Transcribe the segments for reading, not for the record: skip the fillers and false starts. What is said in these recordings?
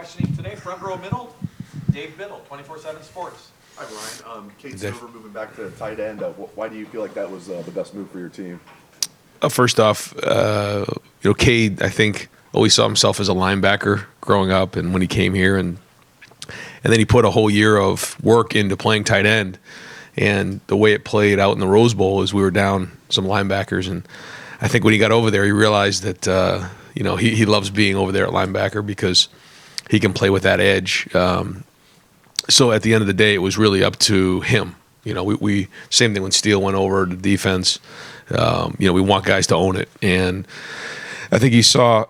questioning today, front row middle, Dave Biddle, 24/7 Sports. Hi, Brian. Cade Silver moving back to tight end. Why do you feel like that was the best move for your team? First off, Cade, I think, always saw himself as a linebacker growing up, and when he came here, and then he put a whole year of work into playing tight end. And the way it played out in the Rose Bowl is we were down some linebackers, and I think when he got over there, he realized that he loves being over there at linebacker because he can play with that edge. So at the end of the day, it was really up to him. We same thing when Steele went over to defense. We want guys to own it, and I think he saw,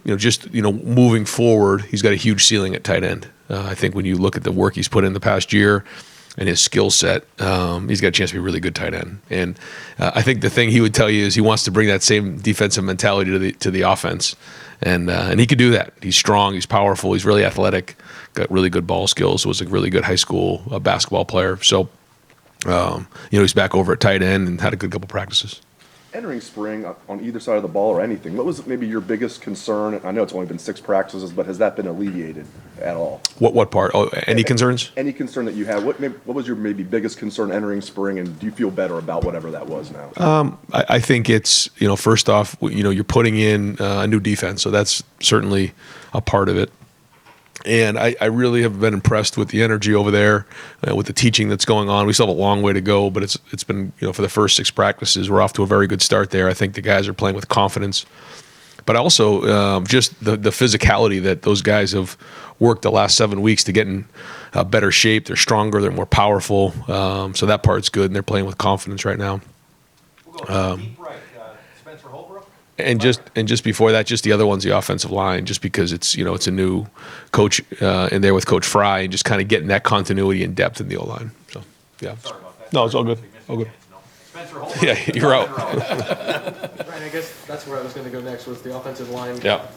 moving forward, he's got a huge ceiling at tight end. I think when you look at the work he's put in the past year and his skill set, he's got a chance to be a really good tight end. And I think the thing he would tell you is he wants to bring that same defensive mentality to the offense, and he could do that. He's strong, he's powerful, he's really athletic, got really good ball skills. Was a really good high school basketball player. So, he's back over at tight end and had a good couple practices. Entering spring on either side of the ball or anything, what was maybe your biggest concern? I know it's only been 6 practices, but has that been alleviated at all? What part? Oh, any concerns? Any concern that you had? What was your maybe biggest concern entering spring, and do you feel better about whatever that was now? I think it's, first off, you're putting in a new defense, so that's certainly a part of it. And I really have been impressed with the energy over there, with the teaching that's going on. We still have a long way to go, but it's been, for the first 6 practices, we're off to a very good start there. I think the guys are playing with confidence. But also just the physicality that those guys have worked the last 7 weeks to get in better shape. They're stronger, they're more powerful. So that part's good, and they're playing with confidence right now. We'll go deep right, Spencer Holbrook. And just before that, just the other one's the offensive line, just because it's a new coach in there with Coach Fry, and just kind of getting that continuity and depth in the O-line. So yeah, Sorry about that. No, it's all good. All good. Spencer Holbrook. Yeah, you're out. Ryan, I guess that's where I was going to go next, was the offensive line. Yeah.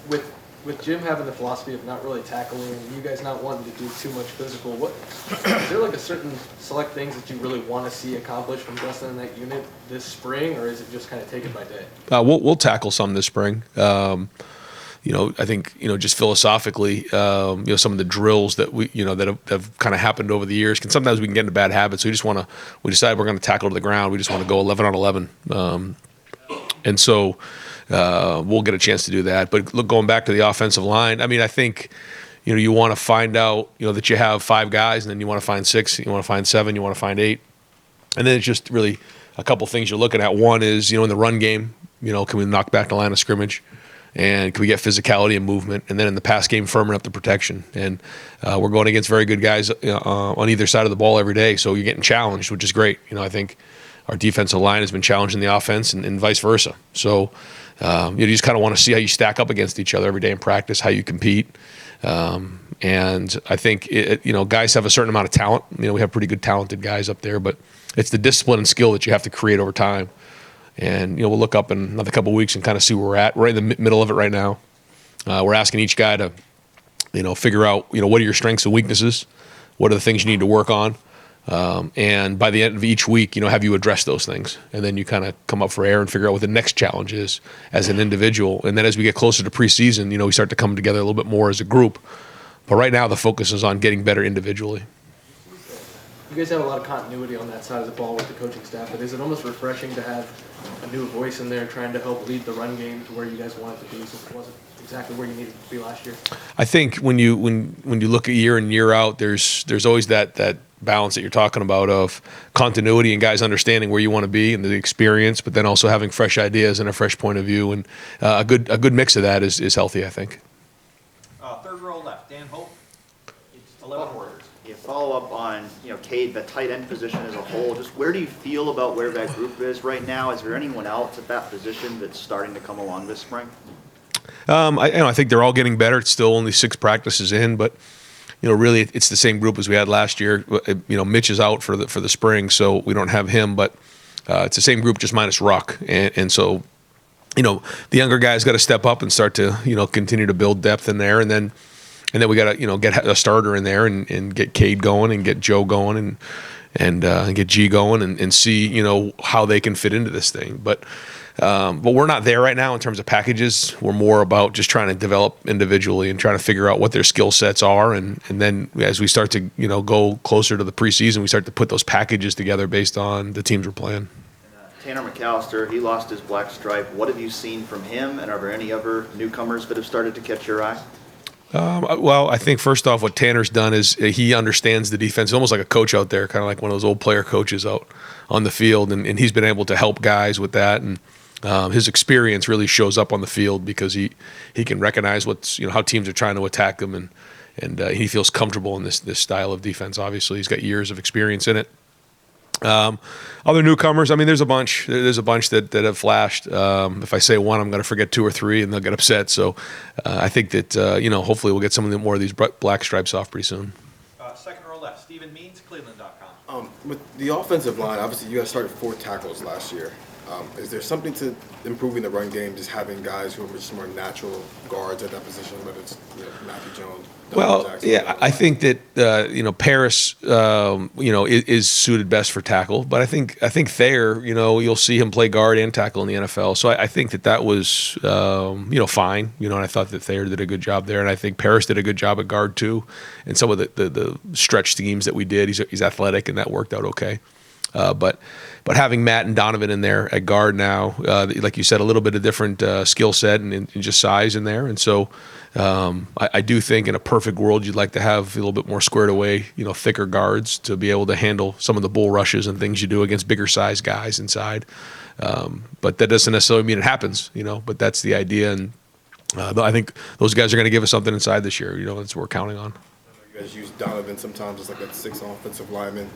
With Jim having the philosophy of not really tackling, and you guys not wanting to do too much physical, is there like a certain select things that you really want to see accomplished from Justin in that unit this spring, or is it just kind of take it by day? We'll tackle some this spring. I think just philosophically, some of the drills that we that have kind of happened over the years sometimes we can get into bad habits. So we decide we're going to tackle to the ground. We just want to go 11 on 11, and so. We'll get a chance to do that. But look, going back to the offensive line, I think, you want to find out, that you have 5 guys, and then you want to find 6, you want to find 7, you want to find 8. And then it's just really a couple things you're looking at. One is, in the run game, can we knock back the line of scrimmage? And can we get physicality and movement? And then in the pass game, firming up the protection. And we're going against very good guys on either side of the ball every day. So you're getting challenged, which is great. I think our defensive line has been challenging the offense and vice versa. So you just kind of want to see how you stack up against each other every day in practice, how you compete. And I think, guys have a certain amount of talent. We have pretty good talented guys up there, but it's the discipline and skill that you have to create over time. And, we'll look up in another couple of weeks and kind of see where we're at. We're in the middle of it right now. We're asking each guy to, figure out, what are your strengths and weaknesses? What are the things you need to work on? And by the end of each week, have you addressed those things? And then you kind of come up for air and figure out what the next challenge is as an individual. And then as we get closer to preseason, we start to come together a little bit more as a group. But right now, the focus is on getting better individually. You guys have a lot of continuity on that side of the ball with the coaching staff, but is it almost refreshing to have a new voice in there trying to help lead the run game to where you guys want it to be, so it wasn't exactly where you needed to be last year? I think when you look at year in, year out, there's always that balance that you're talking about of continuity and guys understanding where you want to be and the experience, but then also having fresh ideas and a fresh point of view, and a good mix of that is healthy, I think. Third row left, Dan Hope. It's 11 Warriors. Yeah, follow up on Cade, the tight end position as a whole. Just where do you feel about where that group is right now? Is there anyone else at that position that's starting to come along this spring? I think they're all getting better. It's still only 6 practices in, but really it's the same group as we had last year. Mitch is out for the spring, so we don't have him, but it's the same group just minus Ruck, and so the younger guys got to step up and start to continue to build depth in there, and then we got to get a starter in there and get Cade going and get Joe going and get G going and see how they can fit into this thing. But But we're not there right now in terms of packages. We're more about just trying to develop individually and trying to figure out what their skill sets are. And then as we start to, go closer to the preseason, we start to put those packages together based on the teams we're playing. Tanner Mcallister, he lost his black stripe. What have you seen from him, and are there any other newcomers that have started to catch your eye? Well, I think first off, what Tanner's done is he understands the defense, almost like a coach out there, kind of like one of those old player coaches out on the field, and he's been able to help guys with that. And his experience really shows up on the field because he can recognize what's how teams are trying to attack him, and he feels comfortable in this style of defense. Obviously, he's got years of experience in it. Other newcomers, there's a bunch. There's a bunch that have flashed. If I say one, I'm going to forget two or three, and they'll get upset. So I think that hopefully we'll get some more of these black stripes off pretty soon. Second row left, Stephen Means, Cleveland.com. With the offensive line, obviously you guys started 4 tackles last year. Is there something to improving the run game, just having guys who are just more natural guards at that position, whether it's Matthew Jones? Well, Jackson, yeah, I think that Paris, is suited best for tackle, but I think Thayer, you'll see him play guard and tackle in the NFL. So I think that was, fine. And I thought that Thayer did a good job there, and I think Paris did a good job at guard too. And some of the stretch schemes that we did, he's athletic, and that worked out okay. But having Matt and Donovan in there at guard now, like you said, a little bit of different skill set and just size in there. And so I do think in a perfect world, you'd like to have a little bit more squared away, thicker guards to be able to handle some of the bull rushes and things you do against bigger size guys inside. But that doesn't necessarily mean it happens, but that's the idea. And I think those guys are going to give us something inside this year, that's what we're counting on. You guys use Donovan sometimes as like that 6th offensive lineman.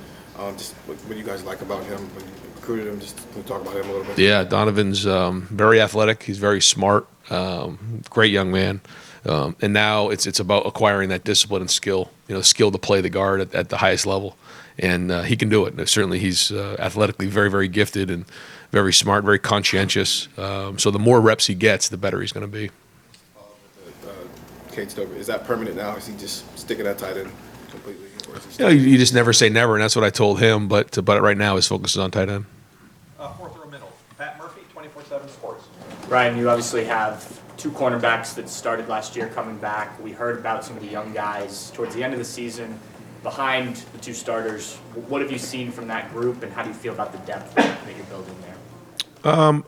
Just what do you guys like about him when you recruited him? Just can you talk about him a little bit? Yeah, Donovan's very athletic. He's very smart. Great young man. And now it's about acquiring that discipline and skill. Skill to play the guard at the highest level, and he can do it. Certainly, he's athletically very, very gifted and very smart, very conscientious. So the more reps he gets, the better he's going to be. Cade Stover, is that permanent now? Is he just sticking that tight end completely? You just never say never, and that's what I told him. But right now, his focus is on tight end. Fourth row middle, Pat Murphy, 24/7 Sports. Ryan, you obviously have 2 cornerbacks that started last year coming back. We heard about some of the young guys towards the end of the season behind the 2 starters. What have you seen from that group, and how do you feel about the depth that you're building there?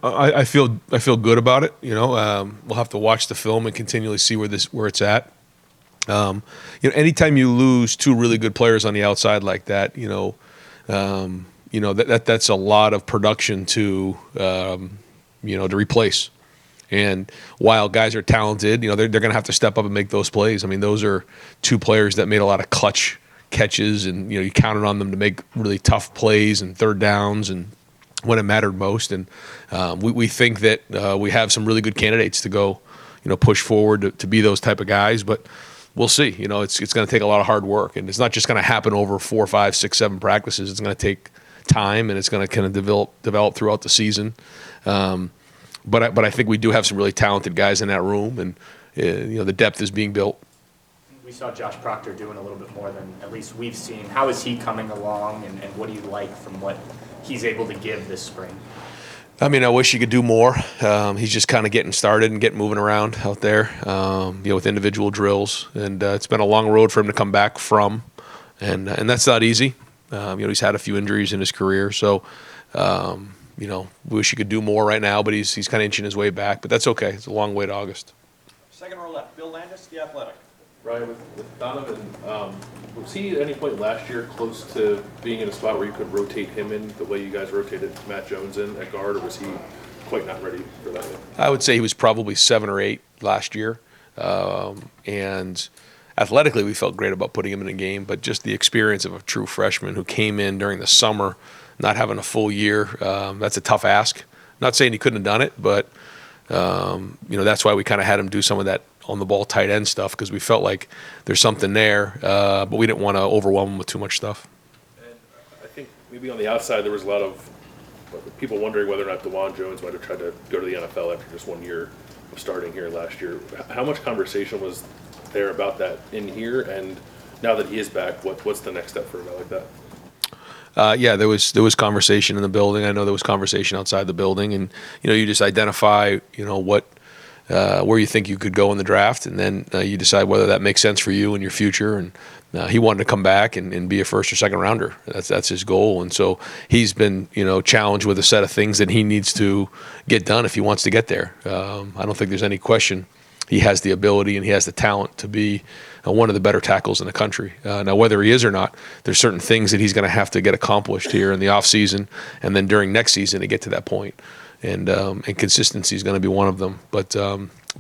I feel good about it. We'll have to watch the film and continually see where it's at. Anytime you lose 2 really good players on the outside like that, that's a lot of production to replace. And while guys are talented, they're going to have to step up and make those plays. Those are 2 players that made a lot of clutch catches, and you counted on them to make really tough plays and third downs and when it mattered most. And we think that we have some really good candidates to go, push forward to be those type of guys, but. We'll see. It's going to take a lot of hard work, and it's not just going to happen over 4, 5, 6, 7 practices. It's going to take time, and it's going to kind of develop throughout the season. But I think we do have some really talented guys in that room, and the depth is being built. We saw Josh Proctor doing a little bit more than at least we've seen. How is he coming along, and what do you like from what he's able to give this spring? I wish he could do more. He's just kind of getting started and getting moving around out there, with individual drills. And it's been a long road for him to come back from, and that's not easy. He's had a few injuries in his career, so wish he could do more right now. But he's kind of inching his way back. But that's okay. It's a long way to August. Second row left, Bill Landis, The Athletic. Ryan, with Donovan, was he at any point last year close to being in a spot where you could rotate him in the way you guys rotated Matt Jones in at guard, or was he quite not ready for that yet? I would say he was probably 7 or 8 last year. And athletically, we felt great about putting him in a game, but just the experience of a true freshman who came in during the summer, not having a full year, that's a tough ask. Not saying he couldn't have done it, but that's why we kind of had him do some of that on the ball tight end stuff, because we felt like there's something there, but we didn't want to overwhelm him with too much stuff. And I think maybe on the outside there was a lot of people wondering whether or not DeJuan Jones might have tried to go to the NFL after just 1 year of starting here last year. How much conversation was there about that in here? And now that he is back, what's the next step for a guy like that? Yeah, there was conversation in the building. I know there was conversation outside the building, and you just identify what where you think you could go in the draft, and then you decide whether that makes sense for you and your future. And he wanted to come back and be a first or second rounder. That's his goal, and so he's been challenged with a set of things that he needs to get done if he wants to get there. I don't think there's any question. He has the ability and he has the talent to be one of the better tackles in the country. Now, whether he is or not, there's certain things that he's going to have to get accomplished here in the offseason and then during next season to get to that point. And consistency is going to be one of them. But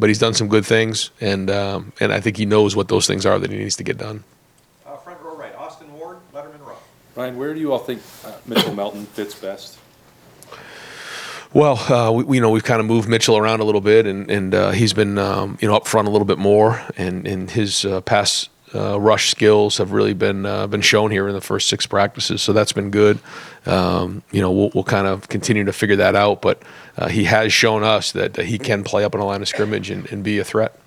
he's done some good things, and I think he knows what those things are that he needs to get done. Front row right, Austin Ward, Letterman row. Ryan, where do you all think Mitchell Melton fits best? Well, we've kind of moved Mitchell around a little bit, and he's been up front a little bit more, and his pass rush skills have really been shown here in the first 6 practices, so that's been good. We'll kind of continue to figure that out, but he has shown us that he can play up on the line of scrimmage and be a threat.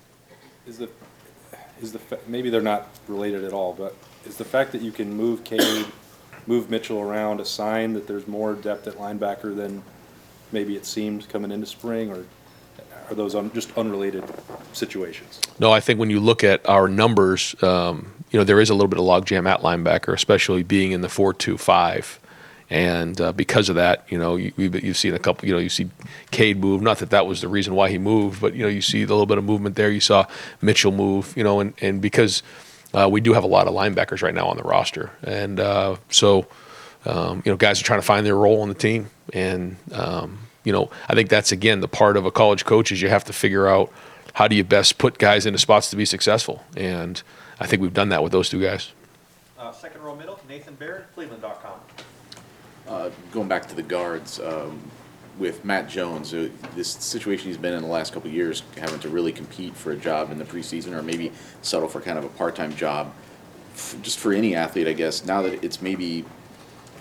Maybe they're not related at all, but is the fact that you can move Cade, move Mitchell around a sign that there's more depth at linebacker than maybe it seemed coming into spring, or are those just unrelated situations? No, I think when you look at our numbers, there is a little bit of logjam at linebacker, especially being in the 4-2-5. And because of that, you've seen a couple, you see Cade move. Not that was the reason why he moved, but, you see a little bit of movement there. You saw Mitchell move, and because we do have a lot of linebackers right now on the roster. And so guys are trying to find their role on the team. And, I think that's, again, the part of a college coach is you have to figure out how do you best put guys into spots to be successful. And I think we've done that with those 2 guys. Second row middle, Nathan Baird, Cleveland.com. Going back to the guards, with Matt Jones, this situation he's been in the last couple of years, having to really compete for a job in the preseason or maybe settle for kind of a part-time job, just for any athlete, I guess, now that it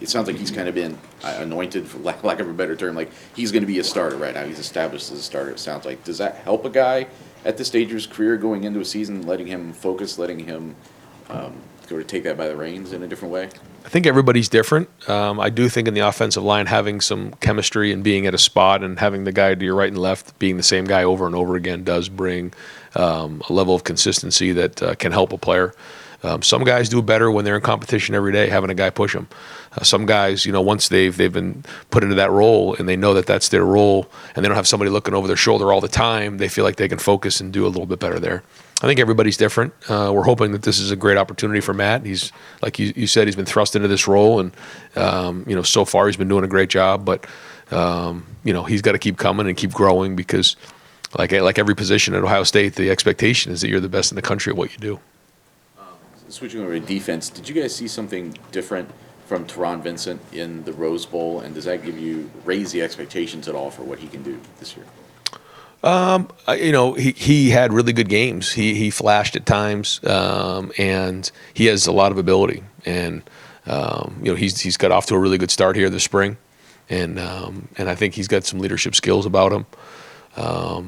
sounds like he's kind of been anointed, for lack of a better term, like he's going to be a starter right now. He's established as a starter, it sounds like. Does that help a guy at this stage of his career going into a season, letting him focus, letting him sort of take that by the reins in a different way? I think everybody's different. I do think in the offensive line, having some chemistry and being at a spot and having the guy to your right and left being the same guy over and over again does bring a level of consistency that can help a player. Some guys do better when they're in competition every day, having a guy push them. Some guys, once they've been put into that role and they know that that's their role and they don't have somebody looking over their shoulder all the time, they feel like they can focus and do a little bit better there. I think everybody's different. We're hoping that this is a great opportunity for Matt. He's, like you said, he's been thrust into this role, and so far he's been doing a great job. But he's got to keep coming and keep growing because, like every position at Ohio State, the expectation is that you're the best in the country at what you do. Switching over to defense, did you guys see something different from Teron Vincent in the Rose Bowl, and does that raise the expectations at all for what he can do this year? He had really good games. He flashed at times, and he has a lot of ability. And he's got off to a really good start here this spring, and I think he's got some leadership skills about him.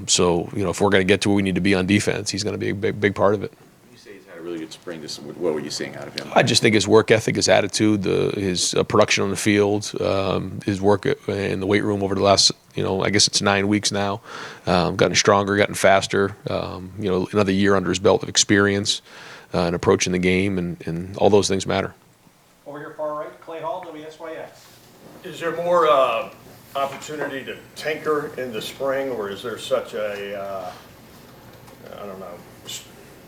So if we're going to get to where we need to be on defense, he's going to be a big part of it. A really good spring. What were you seeing out of him? I just think his work ethic, his attitude, his production on the field, his work in the weight room over the last, I guess it's 9 weeks now, gotten stronger, gotten faster, another year under his belt of experience and approaching the game, and all those things matter. Over here far right, Clay Hall, WSYX. Is there more opportunity to tinker in the spring, or is there such a,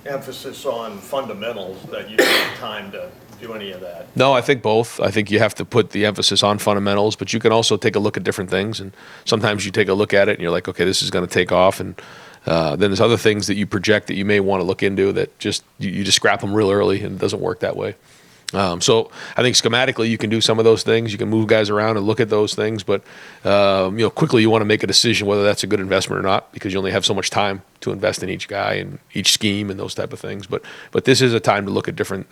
emphasis on fundamentals that you don't have time to do any of that? No, I think both. I think you have to put the emphasis on fundamentals, but you can also take a look at different things. And sometimes you take a look at it and you're like, okay, this is going to take off. And then there's other things that you project that you may want to look into that you just scrap them real early, and it doesn't work that way. So I think schematically you can do some of those things. You can move guys around and look at those things, but quickly you want to make a decision whether that's a good investment or not, because you only have so much time to invest in each guy and each scheme and those type of things. But this is a time to look at different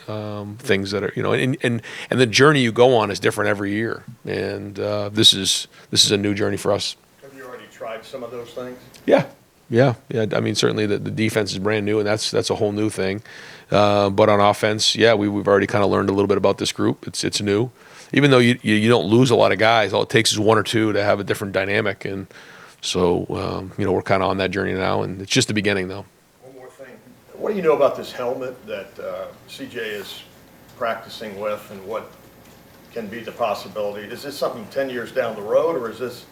things that are and the journey you go on is different every year, and this is a new journey for us. Have you already tried some of those things? Yeah. Yeah. I mean, certainly the defense is brand new, and that's a whole new thing. But on offense, yeah, we've already kind of learned a little bit about this group. It's new. Even though you don't lose a lot of guys, all it takes is one or two to have a different dynamic. And so, we're kind of on that journey now, and it's just the beginning, though. One more thing. What do you know about this helmet that CJ is practicing with, and what can be the possibility? Is this something 10 years down the road, or is this?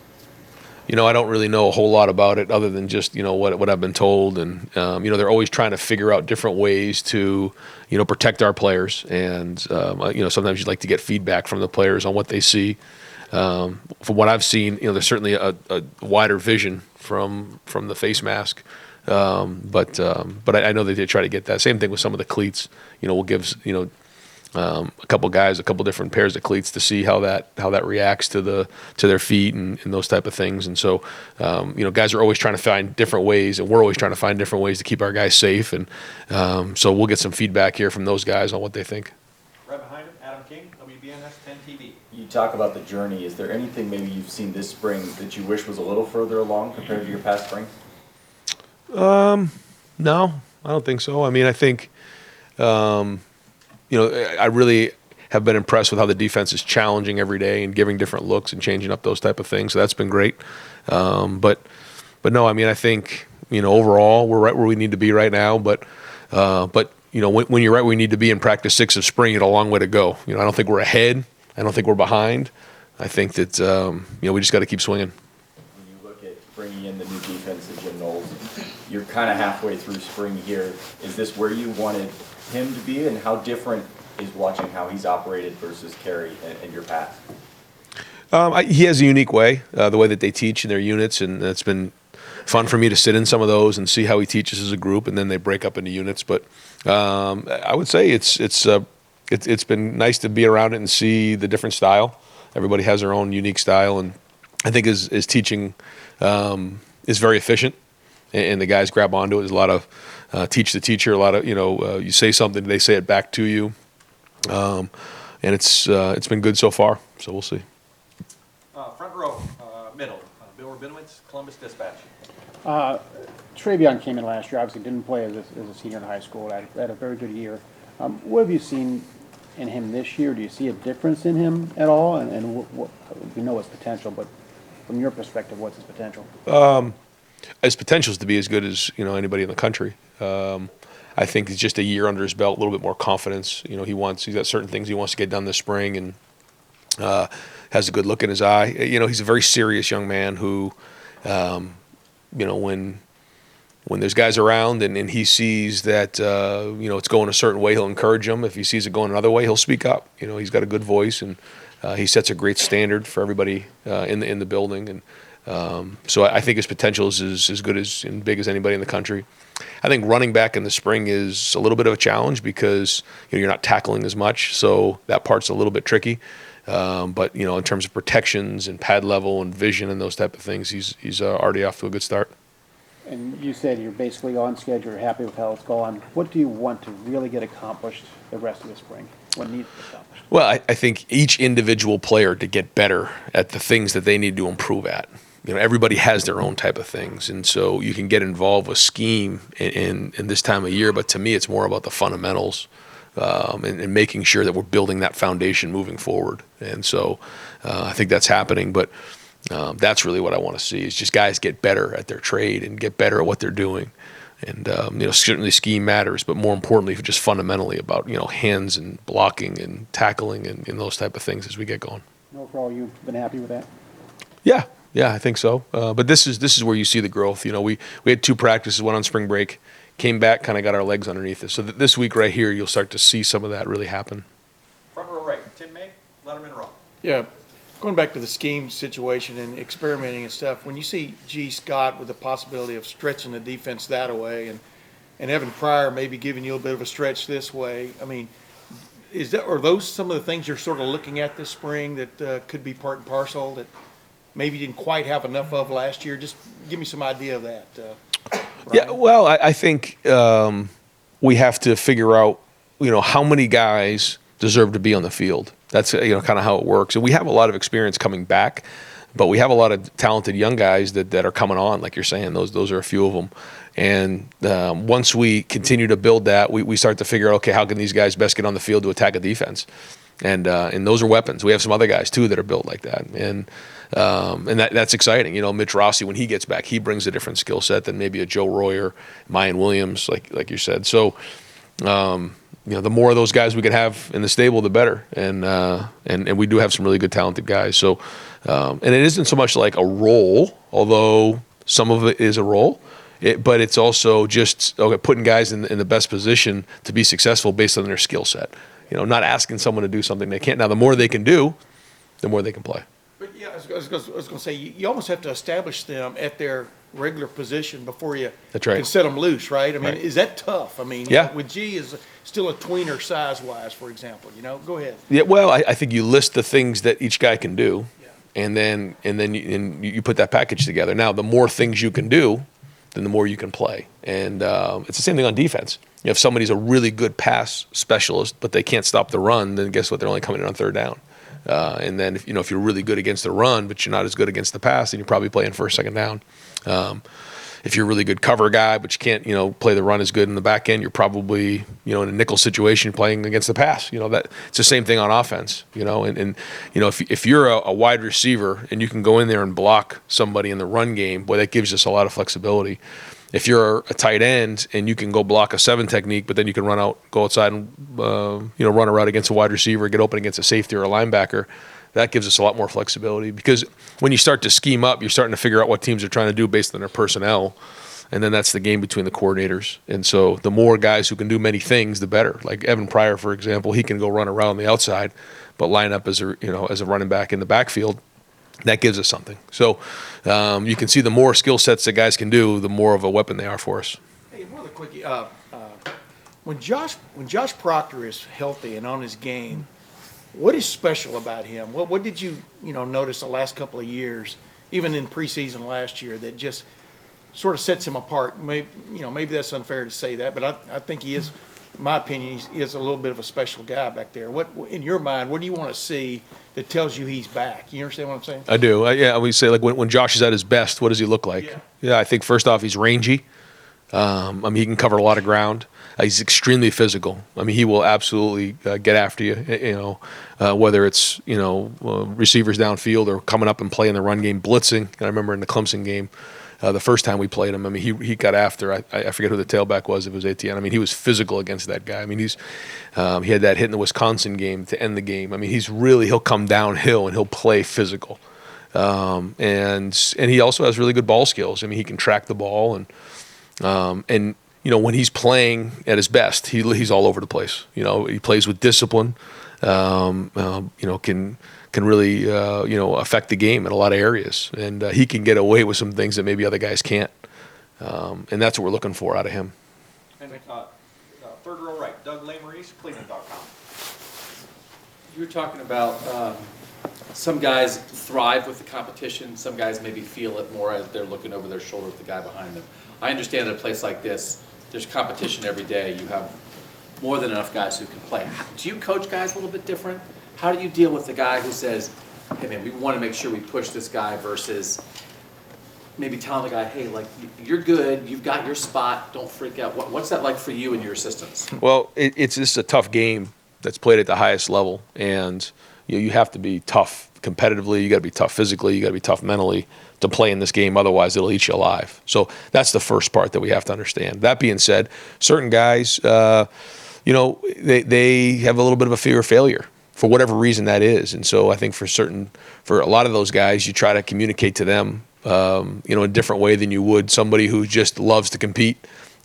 I don't really know a whole lot about it other than just, what I've been told. And, they're always trying to figure out different ways to, protect our players. And, sometimes you'd like to get feedback from the players on what they see. From what I've seen, there's certainly a wider vision from the face mask. But I know they did try to get that. Same thing with some of the cleats. We'll give, a couple guys, a couple different pairs of cleats to see how that reacts to their feet and those type of things. And so, guys are always trying to find different ways, and we're always trying to find different ways to keep our guys safe. And so we'll get some feedback here from those guys on what they think. Right behind him, Adam King, WBNS 10 TV. You talk about the journey. Is there anything maybe you've seen this spring that you wish was a little further along compared to your past spring? No, I don't think so. I mean, I think, I really have been impressed with how the defense is challenging every day and giving different looks and changing up those type of things. So that's been great. But no, I mean, I think, overall we're right where we need to be right now. But when you're right where we need to be in practice 6 of spring, you got a long way to go. I don't think we're ahead. I don't think we're behind. I think that, we just got to keep swinging. When you look at bringing in the new defense at Jim Knowles, you're kind of halfway through spring here. Is this where you wanted him to be, and how different is watching how he's operated versus Kerry in your past? He has a unique way, the way that they teach in their units, and it's been fun for me to sit in some of those and see how he teaches as a group, and then they break up into units. But I would say it's been nice to be around it and see the different style. Everybody has their own unique style, and I think his teaching is very efficient, and the guys grab onto it. There's a lot of teach the teacher, a lot of, you say something, they say it back to you. And it's been good so far, so we'll see. Front row, middle, Bill Rabinowitz, Columbus Dispatch. Travion came in last year, obviously didn't play as a senior in high school, had a very good year. What have you seen in him this year? Do you see a difference in him at all? And what, we know his potential, but from your perspective, what's his potential? His potential is to be as good as anybody in the country. I think it's just a year under his belt, a little bit more confidence. He's got certain things he wants to get done this spring, and has a good look in his eye. He's a very serious young man who, when there's guys around and he sees that it's going a certain way, he'll encourage them. If he sees it going another way, he'll speak up. He's got a good voice, and he sets a great standard for everybody in the building. And so I think his potential is as good and big as anybody in the country. I think running back in the spring is a little bit of a challenge because you're not tackling as much, so that part's a little bit tricky. But in terms of protections and pad level and vision and those type of things, he's already off to a good start. And you said you're basically on schedule, you're happy with how it's going. What do you want to really get accomplished the rest of the spring? What needs to be accomplished? Well, I think each individual player to get better at the things that they need to improve at. Everybody has their own type of things, and so you can get involved with scheme in this time of year, but to me it's more about the fundamentals and making sure that we're building that foundation moving forward. And so I think that's happening, but that's really what I want to see is just guys get better at their trade and get better at what they're doing. And certainly scheme matters, but more importantly, just fundamentally about hands and blocking and tackling and those type of things as we get going. Overall, you've been happy with that? Yeah, I think so. But this is where you see the growth. We had 2 practices, went on spring break, came back, kind of got our legs underneath us. So this week right here, you'll start to see some of that really happen. Front row right, Tim May, Letterman row. Yeah, going back to the scheme situation and experimenting and stuff, when you see G. Scott with the possibility of stretching the defense that way and Evan Pryor maybe giving you a bit of a stretch this way, I mean, are those some of the things you're sort of looking at this spring that could be part and parcel that maybe you didn't quite have enough of last year? Just give me some idea of that. Yeah, well, I think we have to figure out, how many guys deserve to be on the field. That's, kind of how it works. And we have a lot of experience coming back, But we have a lot of talented young guys that are coming on, like you're saying. Those are a few of them. And once we continue to build that, we start to figure out, okay, how can these guys best get on the field to attack a defense? And those are weapons. We have some other guys too that are built like that, and that's exciting. You know, Mitch Rossi, when he gets back, he brings a different skill set than maybe a Joe Royer, Mayan Williams, like you said. So, you know, the more of those guys we can have in the stable, the better. And we do have some really good, talented guys. So, and it isn't so much like a role, although some of it is a role. But it's also just putting guys in the best position to be successful based on their skill set. You know, not asking someone to do something they can't. Now, the more they can do, the more they can play. But yeah, I was going to say, you almost have to establish them at their regular position before you That's right. can set them loose, right? I mean, Right. is that tough? I mean, Yeah. with G is still a tweener size-wise, for example, you know? Go ahead. Yeah, well, I think you list the things that each guy can do, and then you put that package together. Now, the more things you can do, then the more you can play. And it's the same thing on defense. You know, if somebody's a really good pass specialist, but they can't stop the run, then guess what? They're only coming in on third down. And then if you're really good against the run, but you're not as good against the pass, then you're probably playing first, second down. If you're a really good cover guy, but you can't, play the run as good in the back end, you're probably, in a nickel situation playing against the pass. That it's the same thing on offense. And if you're a wide receiver and you can go in there and block somebody in the run game, boy, that gives us a lot of flexibility. If you're a tight end and you can go block a 7 technique, but then you can go outside and run a route against a wide receiver, get open against a safety or a linebacker, that gives us a lot more flexibility, because when you start to scheme up, you're starting to figure out what teams are trying to do based on their personnel, and then that's the game between the coordinators. And so the more guys who can do many things, the better. Like Evan Pryor, for example, he can go run around on the outside, but line up as a running back in the backfield. That gives us something. So you can see the more skill sets that guys can do, the more of a weapon they are for us. Hey, one other quickie. When Josh Proctor is healthy and on his game, what is special about him? What did you notice the last couple of years, even in preseason last year, that just sort of sets him apart? Maybe that's unfair to say that, but I think he is. In my opinion, he is a little bit of a special guy back there. What, in your mind, what do you want to see that tells you he's back? You understand what I'm saying? I do. I would say, like, when Josh is at his best, what does he look like? Yeah, I think first off, he's rangy. He can cover a lot of ground. He's extremely physical. He will absolutely get after you, whether it's, receivers downfield or coming up and playing the run game, blitzing. And I remember in the Clemson game, the first time we played him, he got after. I forget who the tailback was. It was Etienne. He was physical against that guy. He had that hit in the Wisconsin game to end the game. He'll come downhill and he'll play physical. And he also has really good ball skills. He can track the ball and when he's playing at his best, he's all over the place. He plays with discipline. Can really affect the game in a lot of areas, and he can get away with some things that maybe other guys can't. And that's what we're looking for out of him. And third row right, Doug Lamerise, Cleveland.com. You were talking about some guys thrive with the competition, some guys maybe feel it more as they're looking over their shoulder at the guy behind them. I understand at a place like this, there's competition every day. You have more than enough guys who can play. Do you coach guys a little bit different? How do you deal with the guy who says, hey man, we want to make sure we push this guy, versus maybe telling the guy, hey, like, you're good, you've got your spot, don't freak out. What's that like for you and your assistants? Well, this is a tough game that's played at the highest level, and you have to be tough competitively, you got to be tough physically, you got to be tough mentally to play in this game, otherwise it'll eat you alive. So that's the first part that we have to understand. That being said, certain guys, they have a little bit of a fear of failure, for whatever reason that is. And so I think for a lot of those guys, you try to communicate to them, in a different way than you would somebody who just loves to compete.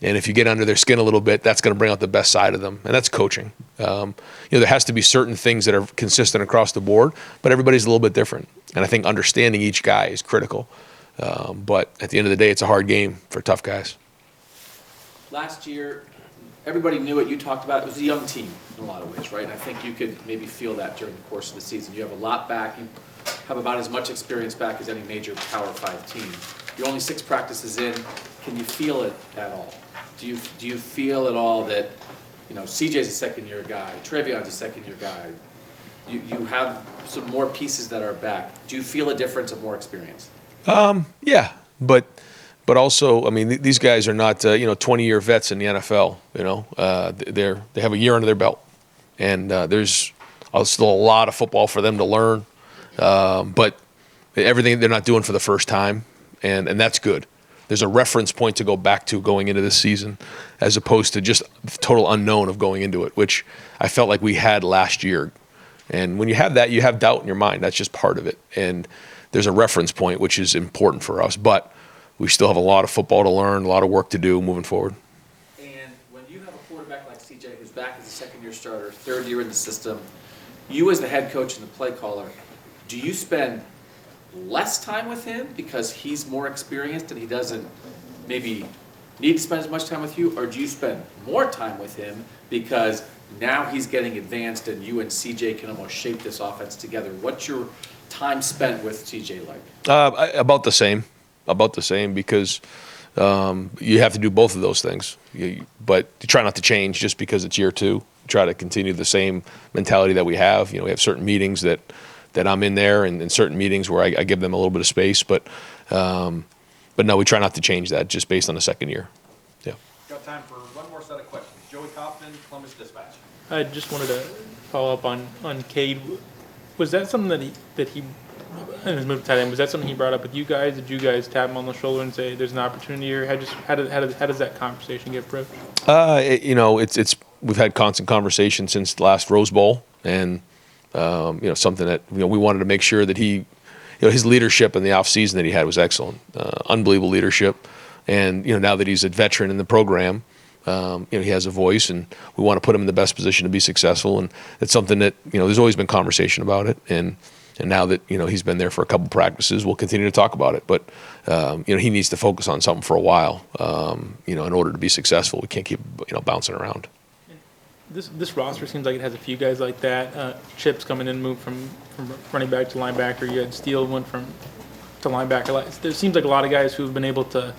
And if you get under their skin a little bit, that's going to bring out the best side of them. And that's coaching. There has to be certain things that are consistent across the board, but everybody's a little bit different. And I think understanding each guy is critical. But at the end of the day, it's a hard game for tough guys. Last year, everybody knew it. You talked about it. It was a young team in a lot of ways, right? And I think you could maybe feel that during the course of the season. You have a lot back. You have about as much experience back as any major Power 5 team. You're only 6 practices in. Can you feel it at all? Do you feel at all that, CJ's a second-year guy, Trevion's a second-year guy, You have some more pieces that are back. Do you feel a difference of more experience? Yeah, but also, I mean, these guys are not 20-year vets in the NFL. They have a year under their belt, and there's still a lot of football for them to learn. But everything they're not doing for the first time, and that's good. There's a reference point to go back to going into this season, as opposed to just the total unknown of going into it, which I felt like we had last year. And when you have that, you have doubt in your mind. That's just part of it. And there's a reference point, which is important for us. But we still have a lot of football to learn, a lot of work to do moving forward. And when you have a quarterback like CJ, who's back as a second-year starter, third year in the system, you as the head coach and the play caller, do you spend less time with him because he's more experienced and he doesn't maybe need to spend as much time with you, or do you spend more time with him because now he's getting advanced and you and CJ can almost shape this offense together? What's your time spent with CJ like? About the same, because you have to do both of those things. But you try not to change just because it's year two. You try to continue the same mentality that we have. We have certain meetings that I'm in there, and certain meetings where I give them a little bit of space. But no, we try not to change that just based on the second year. Yeah. Got time for one more set of questions. Joey Kaufman, Columbus Dispatch. I just wanted to follow up on Cade. Was that something that he in his move to tight end, was that something he brought up with you guys? Did you guys tap him on the shoulder and say there's an opportunity here? How does that conversation get approached? We've had constant conversation since the last Rose Bowl, and something that we wanted to make sure that he, his leadership in the offseason that he had was excellent, unbelievable leadership, and now that he's a veteran in the program, he has a voice, and we want to put him in the best position to be successful, and it's something that there's always been conversation about it, and now that he's been there for a couple practices, we'll continue to talk about it, but he needs to focus on something for a while, in order to be successful. We can't keep bouncing around. This roster seems like it has a few guys like that. Chip's coming in, moved from running back to linebacker. You had Steele went to linebacker. There seems like a lot of guys who have been able to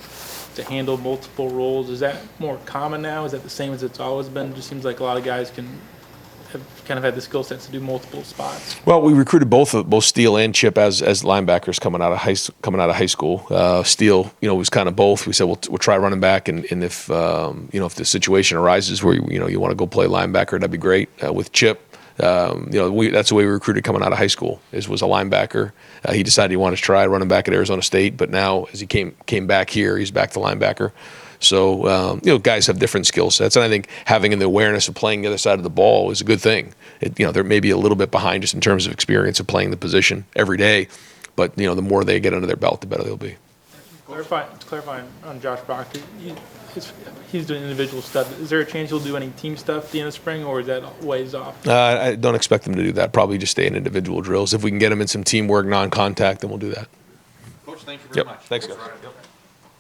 handle multiple roles. Is that more common now? Is that the same as it's always been? It just seems like a lot of guys have kind of had the skill sets to do multiple spots. Well, we recruited both Steele and Chip as linebackers coming out of high school. Steele, was kind of both. We said we'll try running back, and if if the situation arises where you want to go play linebacker, that'd be great. With Chip, that's the way we recruited coming out of high school. Was a linebacker. He decided he wanted to try running back at Arizona State, but now as he came back here, he's back to linebacker. So, guys have different skill sets, and I think having the awareness of playing the other side of the ball is a good thing. They're maybe a little bit behind just in terms of experience of playing the position every day, but, the more they get under their belt, the better they'll be. Clarifying on Josh Proctor, he's doing individual stuff. Is there a chance he'll do any team stuff at the end of spring, or is that ways off? I don't expect him to do that. Probably just stay in individual drills. If we can get him in some teamwork, non-contact, then we'll do that. Coach, thank you very much. Thanks, guys. Yep.